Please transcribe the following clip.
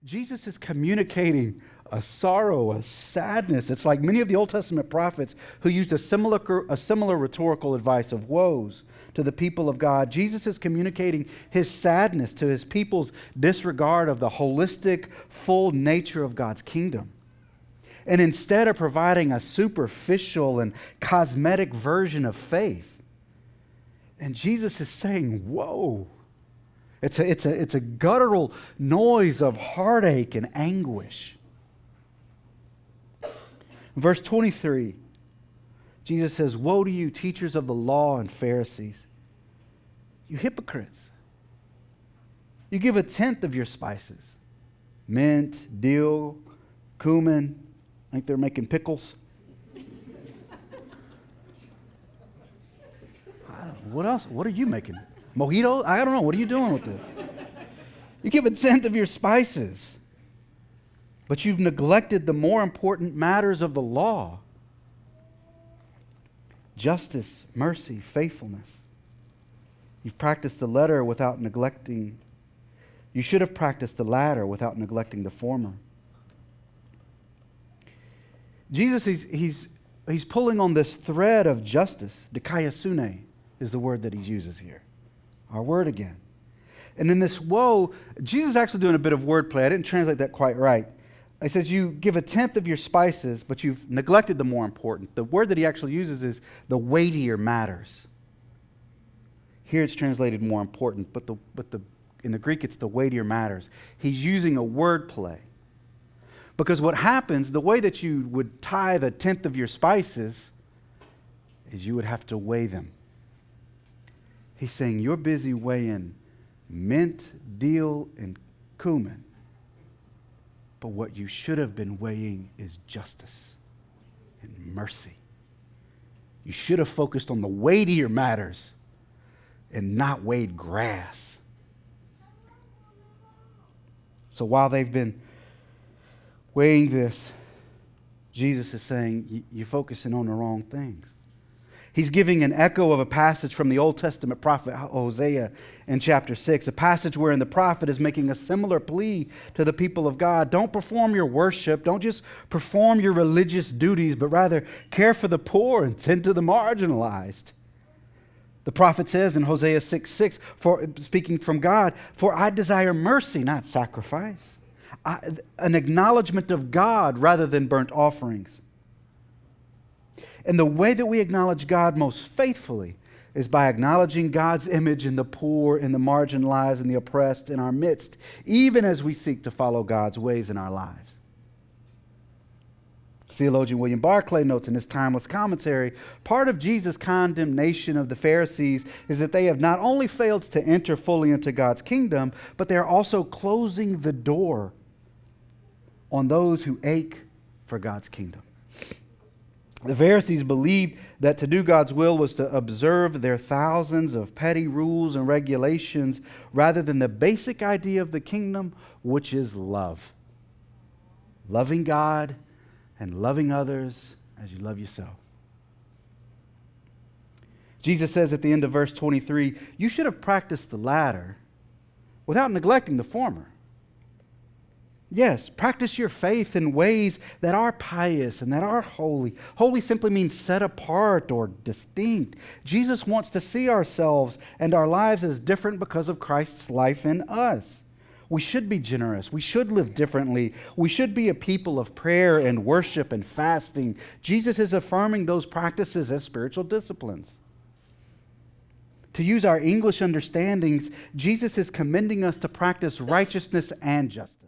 Jesus is communicating a sorrow, a sadness. It's like many of the Old Testament prophets who used a similar rhetorical advice of woes to the people of God. Jesus is communicating his sadness to his people's disregard of the holistic, full nature of God's kingdom. And instead of providing a superficial and cosmetic version of faith, and Jesus is saying, whoa. It's a guttural noise of heartache and anguish. Verse 23, Jesus says, "Woe to you, teachers of the law and Pharisees, you hypocrites! You give a tenth of your spices, mint, dill, cumin." I think they're making pickles. What else? What are you making? Mojito? I don't know. What are you doing with this? You give a tenth of your spices, but you've neglected the more important matters of the law: justice, mercy, faithfulness. You've practiced the latter without neglecting. You should have practiced the latter without neglecting the former. Jesus, he's pulling on this thread of justice. Dikaiosune is the word that he uses here. Our word again. And in this woe, Jesus is actually doing a bit of wordplay. I didn't translate that quite right. He says, you give a tenth of your spices, but you've neglected the more important. The word that he actually uses is the weightier matters. Here it's translated more important, but in the Greek it's the weightier matters. He's using a wordplay. Because what happens, the way that you would tithe a tenth of your spices is you would have to weigh them. He's saying you're busy weighing mint, dill, and cumin. But what you should have been weighing is justice and mercy. You should have focused on the weightier matters and not weighed grass. So while they've been weighing this, Jesus is saying, you're focusing on the wrong things. He's giving an echo of a passage from the Old Testament Prophet Hosea in chapter 6, a passage wherein the prophet is making a similar plea to the people of God. Don't perform your worship. Don't just perform your religious duties, but rather care for the poor and tend to the marginalized. The prophet says in Hosea 6:6, speaking from God, "For I desire mercy, not sacrifice, an acknowledgement of God rather than burnt offerings." And the way that we acknowledge God most faithfully is by acknowledging God's image in the poor, in the marginalized, and the oppressed in our midst, even as we seek to follow God's ways in our lives. Theologian William Barclay notes in his timeless commentary, part of Jesus' condemnation of the Pharisees is that they have not only failed to enter fully into God's kingdom, but they are also closing the door on those who ache for God's kingdom. The Pharisees believed that to do God's will was to observe their thousands of petty rules and regulations rather than the basic idea of the kingdom, which is love. Loving God and loving others as you love yourself. Jesus says at the end of verse 23, you should have practiced the latter without neglecting the former. Yes, practice your faith in ways that are pious and that are holy. Holy simply means set apart or distinct. Jesus wants to see ourselves and our lives as different because of Christ's life in us. We should be generous. We should live differently. We should be a people of prayer and worship and fasting. Jesus is affirming those practices as spiritual disciplines. To use our English understandings, Jesus is commending us to practice righteousness and justice.